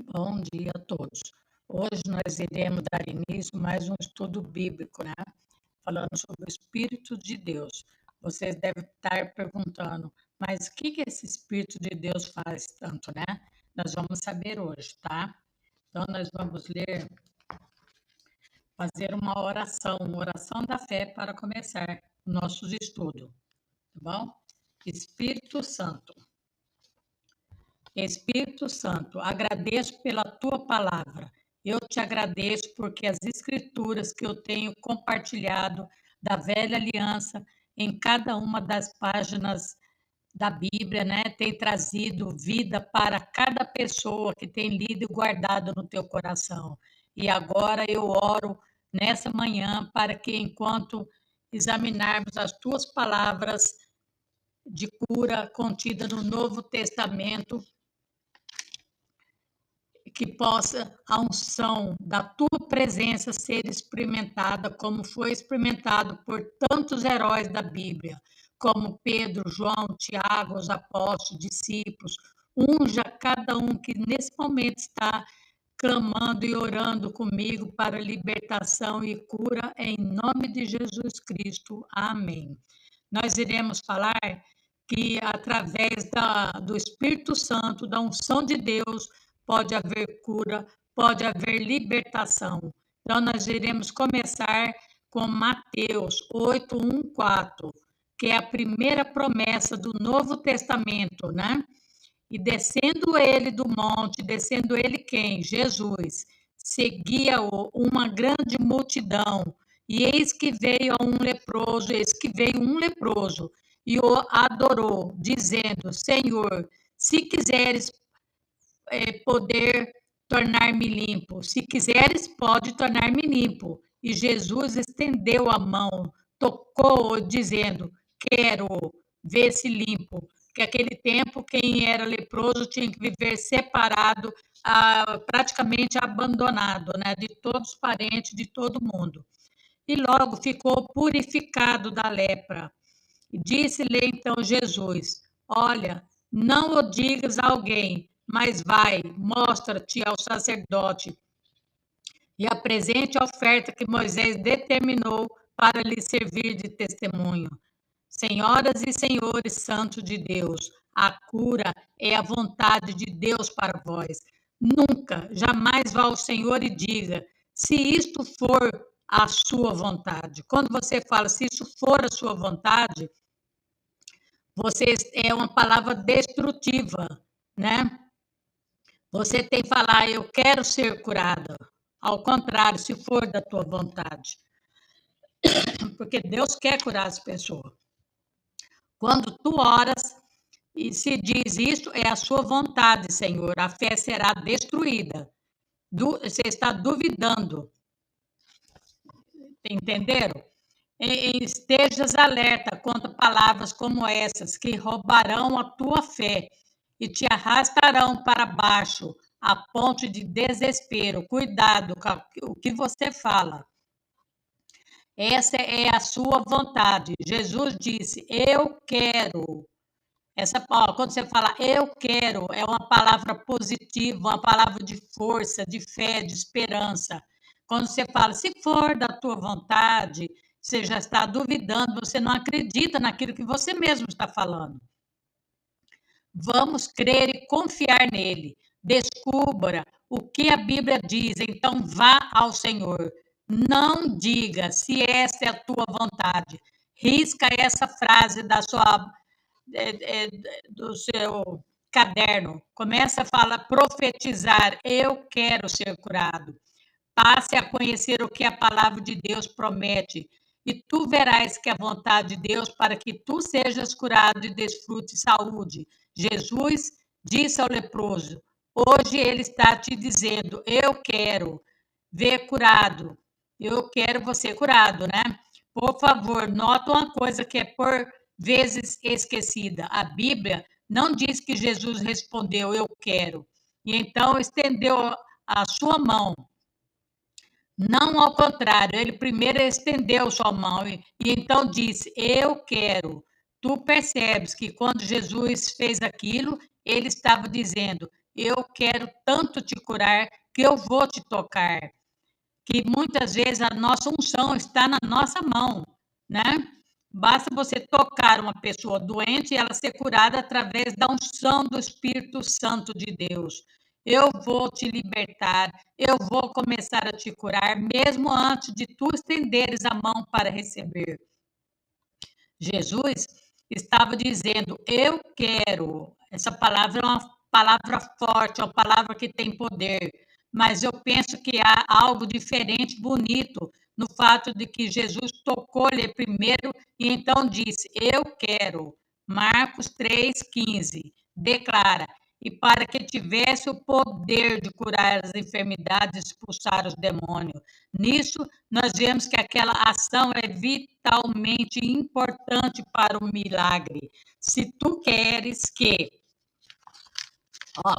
Bom dia a todos. Hoje nós iremos dar início a mais um estudo bíblico, né? Falando sobre o Espírito de Deus. Vocês devem estar perguntando, mas o que esse Espírito de Deus faz tanto, né? Nós vamos saber hoje, tá? Então nós vamos fazer uma oração da fé para começar nossos estudos, tá bom? Espírito Santo. Espírito Santo, agradeço pela tua palavra. Eu te agradeço porque as escrituras que eu tenho compartilhado da velha aliança em cada uma das páginas da Bíblia, né, tem trazido vida para cada pessoa que tem lido e guardado no teu coração. E agora eu oro nessa manhã para que enquanto examinarmos as tuas palavras de cura contida no Novo Testamento, que possa a unção da tua presença ser experimentada como foi experimentado por tantos heróis da Bíblia, como Pedro, João, Tiago, os apóstolos, discípulos. Unja cada um que nesse momento está clamando e orando comigo para libertação e cura em nome de Jesus Cristo. Amém. Nós iremos falar que através do Espírito Santo, da unção de Deus, pode haver cura, pode haver libertação. Então, nós iremos começar com Mateus 8:1-4, que é a primeira promessa do Novo Testamento, né? E descendo ele do monte, descendo ele quem? Jesus. Seguia-o uma grande multidão, e eis que veio um leproso, e o adorou, dizendo: Senhor, se quiseres poder tornar-me limpo. Se quiseres, pode tornar-me limpo. E Jesus estendeu a mão, tocou-o, dizendo: Quero, ver-se limpo. Que aquele tempo, quem era leproso tinha que viver separado, praticamente abandonado, né, de todos os parentes, de todo mundo. E logo ficou purificado da lepra. E disse-lhe então Jesus: Olha, não o digas a alguém, mas vai, mostra-te ao sacerdote e apresente a oferta que Moisés determinou para lhe servir de testemunho. Senhoras e senhores santos de Deus, a cura é a vontade de Deus para vós. Nunca, jamais vá ao Senhor e diga, se isto for a sua vontade. Quando você fala, se isso for a sua vontade, você é uma palavra destrutiva, né? Você tem que falar, eu quero ser curada. Ao contrário, se for da tua vontade. Porque Deus quer curar as pessoas. Quando tu oras e se diz isto, é a sua vontade, Senhor, a fé será destruída. Você está duvidando. Entenderam? Estejas alerta contra palavras como essas, que roubarão a tua fé e te arrastarão para baixo, a ponto de desespero. Cuidado com o que você fala. Essa é a sua vontade. Jesus disse, eu quero. Quando você fala eu quero, é uma palavra positiva, uma palavra de força, de fé, de esperança. Quando você fala, se for da tua vontade, você já está duvidando, você não acredita naquilo que você mesmo está falando. Vamos crer e confiar nele. Descubra o que a Bíblia diz, então vá ao Senhor. Não diga se essa é a tua vontade. Risca essa frase do seu caderno. Começa a falar, profetizar, eu quero ser curado. Passe a conhecer o que a palavra de Deus promete, e tu verás que a vontade de Deus para que tu sejas curado e desfrute saúde. Jesus disse ao leproso, hoje ele está te dizendo, eu quero ver curado, eu quero você curado, né? Por favor, nota uma coisa que é por vezes esquecida. A Bíblia não diz que Jesus respondeu, eu quero. E então estendeu a sua mão. Não ao contrário, ele primeiro estendeu sua mão e então disse, eu quero. Tu percebes que quando Jesus fez aquilo, ele estava dizendo, eu quero tanto te curar que eu vou te tocar. Que muitas vezes a nossa unção está na nossa mão, né? Basta você tocar uma pessoa doente e ela ser curada através da unção do Espírito Santo de Deus. Eu vou te libertar, eu vou começar a te curar, mesmo antes de tu estenderes a mão para receber. Jesus estava dizendo: eu quero. Essa palavra é uma palavra forte, é uma palavra que tem poder, mas eu penso que há algo diferente, bonito, no fato de que Jesus tocou-lhe primeiro e então disse: eu quero. Marcos 3,15 declara: e para que tivesse o poder de curar as enfermidades, expulsar os demônios. Nisso, nós vemos que aquela ação é vitalmente importante para o milagre. Se tu queres que,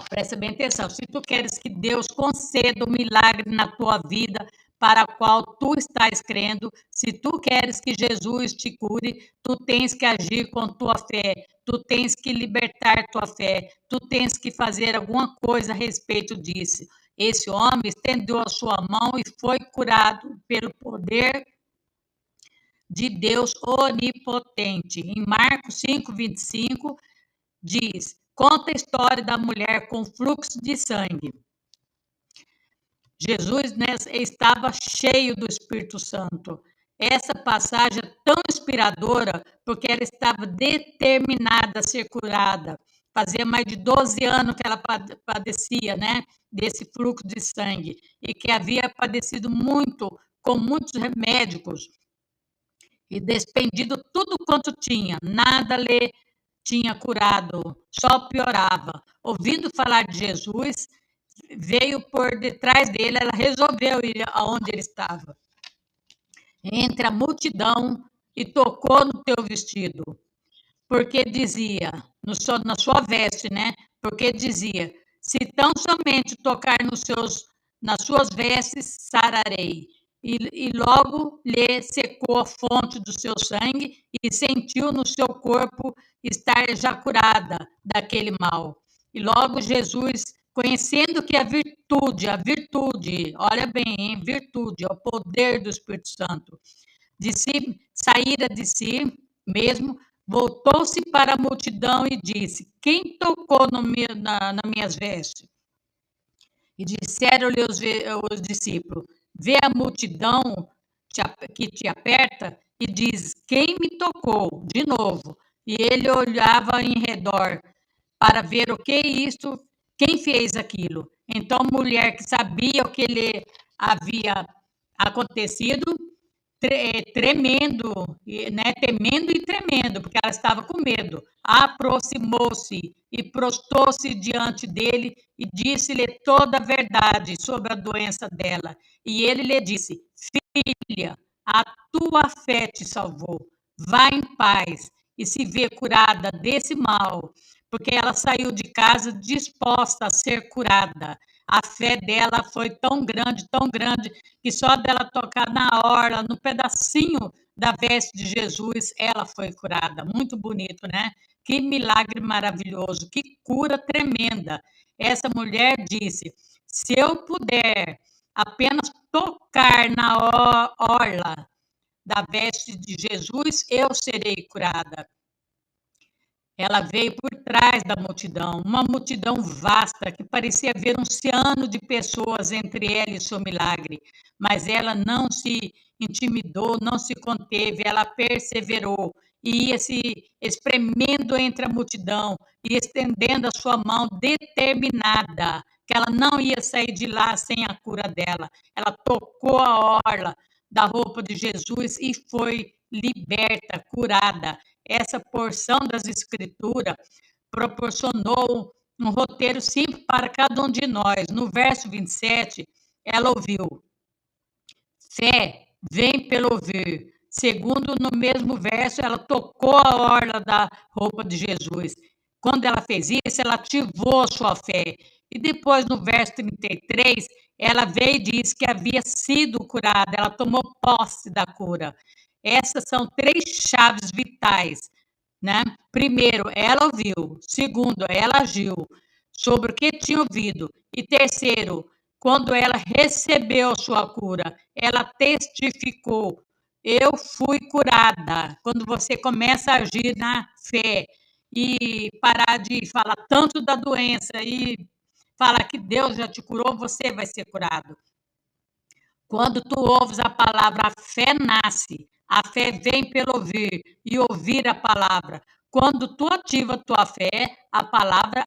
presta bem atenção, se tu queres que Deus conceda um milagre na tua vida, para a qual tu estás crendo, se tu queres que Jesus te cure, tu tens que agir com tua fé, tu tens que libertar tua fé, tu tens que fazer alguma coisa a respeito disso. Esse homem estendeu a sua mão e foi curado pelo poder de Deus onipotente. Em Marcos 5,25, diz: conta a história da mulher com fluxo de sangue. Jesus, né, estava cheio do Espírito Santo. Essa passagem é tão inspiradora porque ela estava determinada a ser curada. Fazia mais de 12 anos que ela padecia, né, desse fluxo de sangue e que havia padecido muito, com muitos remédios e despendido tudo quanto tinha. Nada lhe tinha curado, só piorava. Ouvindo falar de Jesus, veio por detrás dele, ela resolveu ir aonde ele estava, entre a multidão, e tocou no teu vestido, porque dizia, na sua veste, né? Porque dizia: se tão somente tocar nas suas vestes, sararei. E logo lhe secou a fonte do seu sangue e sentiu no seu corpo estar já curada daquele mal. E logo Jesus, conhecendo que a virtude, olha bem, hein? Virtude, é o poder do Espírito Santo, de si, saíra de si mesmo, voltou-se para a multidão e disse: quem tocou nas minhas vestes? E disseram-lhe os discípulos: vê a multidão que te aperta e diz: quem me tocou? De novo. E ele olhava em redor para ver o que é isto, quem fez aquilo. Então a mulher, que sabia o que lhe havia acontecido, tremendo, né, temendo e tremendo, porque ela estava com medo, aproximou-se e prostrou-se diante dele e disse-lhe toda a verdade sobre a doença dela. E ele lhe disse: filha, a tua fé te salvou. Vá em paz e se vê curada desse mal, porque ela saiu de casa disposta a ser curada. A fé dela foi tão grande, que só dela tocar na orla, no pedacinho da veste de Jesus, ela foi curada. Muito bonito, né? Que milagre maravilhoso, que cura tremenda. Essa mulher disse: se eu puder apenas tocar na orla da veste de Jesus, eu serei curada. Ela veio por trás da multidão, uma multidão vasta que parecia haver um oceano de pessoas entre ela e seu milagre, mas ela não se intimidou, não se conteve, ela perseverou e ia se espremendo entre a multidão e estendendo a sua mão determinada, que ela não ia sair de lá sem a cura dela. Ela tocou a orla da roupa de Jesus e foi liberta, curada. Essa porção das Escrituras proporcionou um roteiro simples para cada um de nós. No verso 27, ela ouviu: fé vem pelo ouvir. Segundo, no mesmo verso, ela tocou a orla da roupa de Jesus. Quando ela fez isso, ela ativou a sua fé. E depois, no verso 33, ela veio e disse que havia sido curada, ela tomou posse da cura. Essas são 3 chaves vitais, né? Primeiro, ela ouviu. Segundo, ela agiu. sobre o que tinha ouvido. E terceiro, quando ela recebeu sua cura, ela testificou: eu fui curada. Quando você começa a agir na fé e parar de falar tanto da doença e falar que Deus já te curou, você vai ser curado. Quando tu ouves a palavra, a fé nasce. A fé vem pelo ouvir e ouvir a palavra. Quando tu ativa a tua fé, a palavra,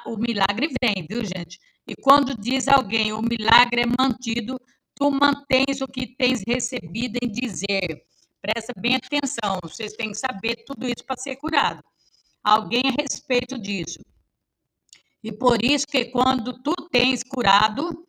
o milagre vem, viu, gente? E quando diz alguém, o milagre é mantido, tu mantens o que tens recebido em dizer. Presta bem atenção, vocês têm que saber tudo isso para ser curado. Alguém a respeito disso. E por isso que quando tu tens curado,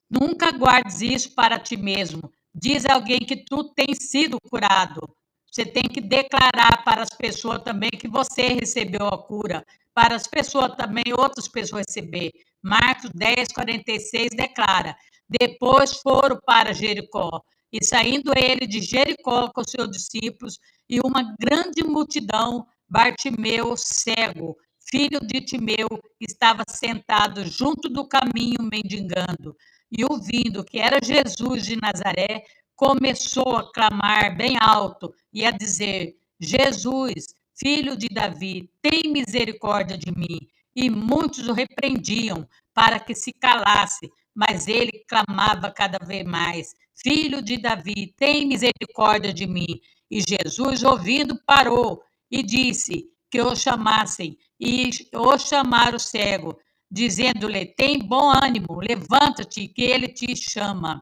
nunca guardes isso para ti mesmo. Diz alguém que tu tens sido curado. Você tem que declarar para as pessoas também que você recebeu a cura. Para as pessoas também, outras pessoas receber. Marcos 10, 46 declara: depois foram para Jericó. E saindo ele de Jericó com seus discípulos e uma grande multidão, Bartimeu, cego, filho de Timeu, estava sentado junto do caminho mendigando. E ouvindo que era Jesus de Nazaré, começou a clamar bem alto e a dizer: Jesus, filho de Davi, tem misericórdia de mim. E muitos o repreendiam para que se calasse, mas ele clamava cada vez mais: Filho de Davi, tem misericórdia de mim. E Jesus, ouvindo, parou e disse que o chamassem, e o chamaram o cego, dizendo-lhe: tem bom ânimo, levanta-te, que ele te chama.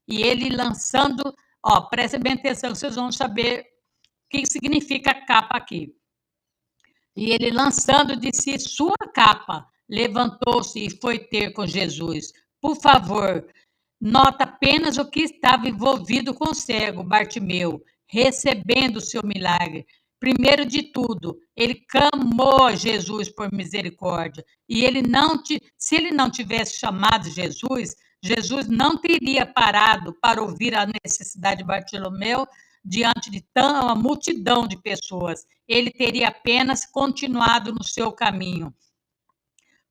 E ele lançando, presta bem atenção, vocês vão saber o que significa capa aqui. E ele lançando de si sua capa, levantou-se e foi ter com Jesus. Por favor, nota apenas o que estava envolvido com o cego Bartimeu, recebendo o seu milagre. Primeiro de tudo, ele clamou a Jesus por misericórdia. E se ele não tivesse chamado Jesus, Jesus não teria parado para ouvir a necessidade de Bartimeu diante de uma multidão de pessoas. Ele teria apenas continuado no seu caminho.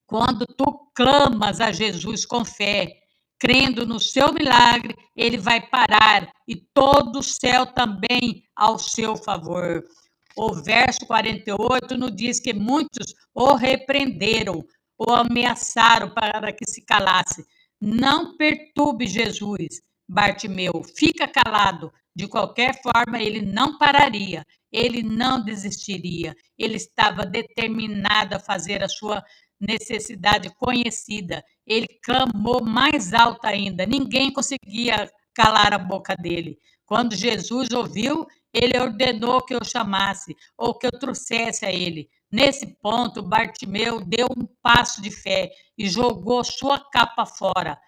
Quando tu clamas a Jesus com fé, crendo no seu milagre, ele vai parar e todo o céu também ao seu favor. O verso 48 nos diz que muitos o repreenderam, o ameaçaram para que se calasse. Não perturbe Jesus, Bartimeu, fica calado. De qualquer forma, ele não pararia, ele não desistiria, ele estava determinado a fazer a sua necessidade conhecida. Ele clamou mais alto ainda, ninguém conseguia calar a boca dele. Quando Jesus ouviu, ele ordenou que eu chamasse ou que eu trouxesse a ele. Nesse ponto, Bartimeu deu um passo de fé e jogou sua capa fora.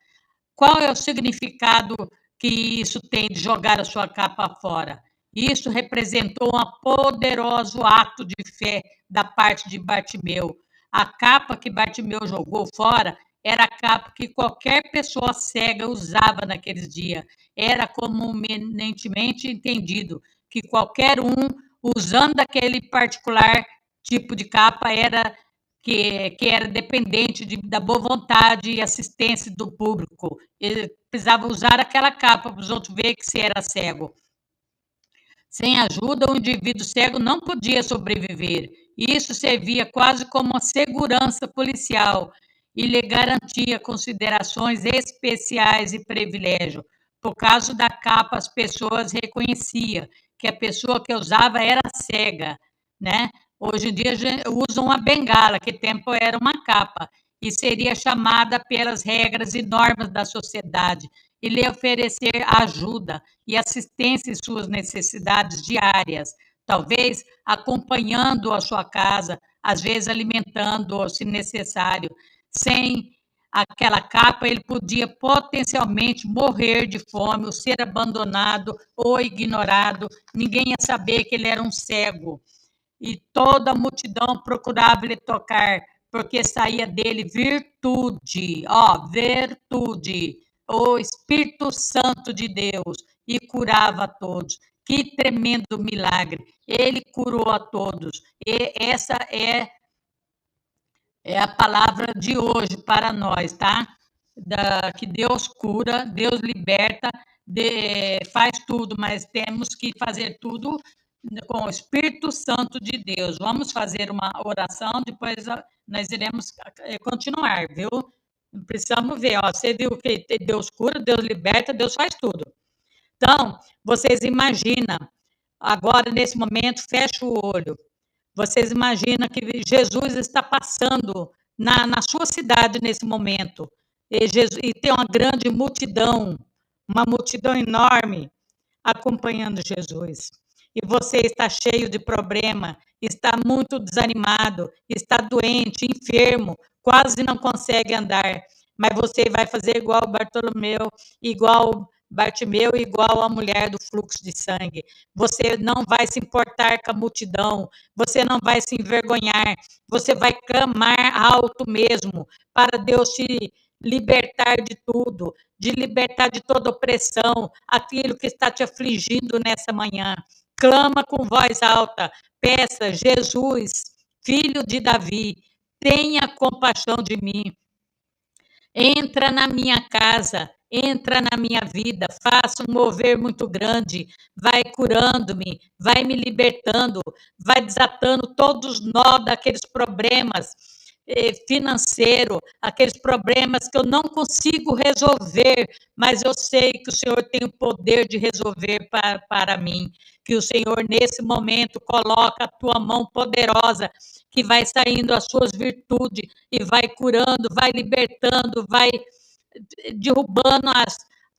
Qual é o significado que isso tem de jogar a sua capa fora? Isso representou um poderoso ato de fé da parte de Bartimeu. A capa que Bartimeu jogou fora era a capa que qualquer pessoa cega usava naqueles dias. Era comumente entendido que qualquer um, usando aquele particular tipo de capa, que era dependente da boa vontade e assistência do público. Ele precisava usar aquela capa para os outros verem que se era cego. Sem ajuda, o indivíduo cego não podia sobreviver. Isso servia quase como uma segurança policial e lhe garantia considerações especiais e privilégio. Por causa da capa, as pessoas reconheciam que a pessoa que usava era cega, né? Hoje em dia usam uma bengala, que tempo era uma capa, e seria chamada pelas regras e normas da sociedade e lhe oferecer ajuda e assistência em suas necessidades diárias, talvez acompanhando a sua casa, às vezes alimentando-o, se necessário. Sem aquela capa, ele podia potencialmente morrer de fome, ou ser abandonado ou ignorado. Ninguém ia saber que ele era um cego. E toda a multidão procurava lhe tocar, porque saía dele virtude, virtude, o Espírito Santo de Deus, e curava a todos. Que tremendo milagre! Ele curou a todos. E essa é É a palavra de hoje para nós, tá? Que Deus cura, Deus liberta, faz tudo, mas temos que fazer tudo com o Espírito Santo de Deus. Vamos fazer uma oração, depois nós iremos continuar, viu? Precisamos ver, ó, você viu que Deus cura, Deus liberta, Deus faz tudo. Então, vocês imaginam, agora nesse momento, fecha o olho. Vocês imaginam que Jesus está passando na sua cidade nesse momento, e tem uma multidão enorme acompanhando Jesus. E você está cheio de problema, está muito desanimado, está doente, enfermo, quase não consegue andar. Mas você vai fazer igual Bartolomeu, igual Bartimeu, igual a mulher do fluxo de sangue. Você não vai se importar com a multidão, você não vai se envergonhar, você vai clamar alto mesmo para Deus te libertar de tudo, de libertar de toda opressão, aquilo que está te afligindo nessa manhã. Clama com voz alta, peça, Jesus, filho de Davi, tenha compaixão de mim. Entra na minha casa, entra na minha vida, faça um mover muito grande, vai curando-me, vai me libertando, vai desatando todos os nós daqueles problemas financeiro, aqueles problemas que eu não consigo resolver, mas eu sei que o Senhor tem o poder de resolver para mim, que o Senhor nesse momento coloca a tua mão poderosa, que vai saindo as suas virtudes e vai curando, vai libertando, vai derrubando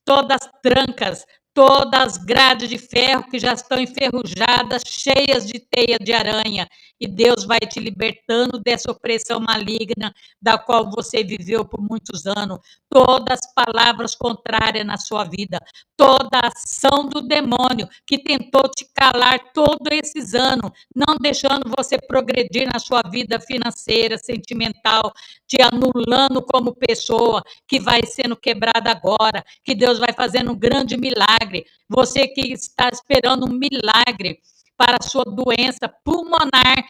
todas as trancas, todas as grades de ferro que já estão enferrujadas, cheias de teia de aranha, e Deus vai te libertando dessa opressão maligna da qual você viveu por muitos anos. Todas as palavras contrárias na sua vida, toda a ação do demônio que tentou te calar todos esses anos, não deixando você progredir na sua vida financeira, sentimental, te anulando como pessoa, que vai sendo quebrada agora, que Deus vai fazendo um grande milagre. Você que está esperando um milagre para a sua doença pulmonar,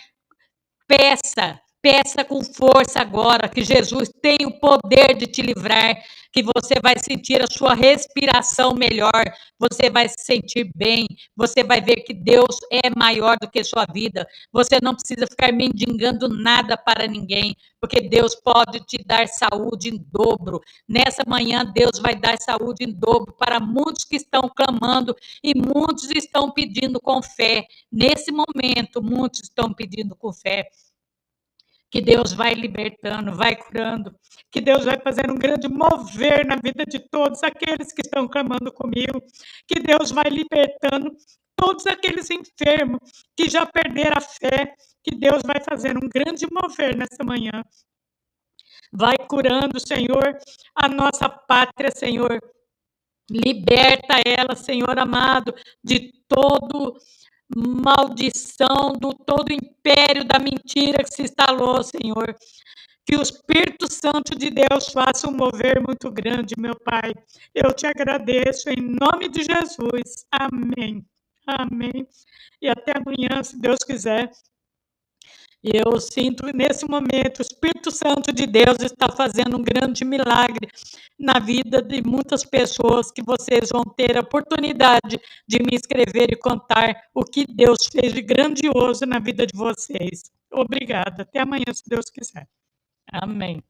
peça com força agora, que Jesus tem o poder de te livrar, que você vai sentir a sua respiração melhor, você vai se sentir bem, você vai ver que Deus é maior do que sua vida, você não precisa ficar mendigando nada para ninguém, porque Deus pode te dar saúde em dobro. Nessa manhã, Deus vai dar saúde em dobro para muitos que estão clamando e muitos estão pedindo com fé. Nesse momento, muitos estão pedindo com fé, que Deus vai libertando, vai curando, que Deus vai fazendo um grande mover na vida de todos aqueles que estão clamando comigo, que Deus vai libertando todos aqueles enfermos que já perderam a fé, que Deus vai fazendo um grande mover nessa manhã. Vai curando, Senhor, a nossa pátria, Senhor. Liberta ela, Senhor amado, de todo maldição, do todo império da mentira que se instalou, Senhor. Que o Espírito Santo de Deus faça um mover muito grande, meu Pai. Eu te agradeço em nome de Jesus. Amém. Amém. E até amanhã, se Deus quiser. E eu sinto nesse momento, o Espírito Santo de Deus está fazendo um grande milagre na vida de muitas pessoas, que vocês vão ter a oportunidade de me escrever e contar o que Deus fez de grandioso na vida de vocês. Obrigada. Até amanhã, se Deus quiser. Amém.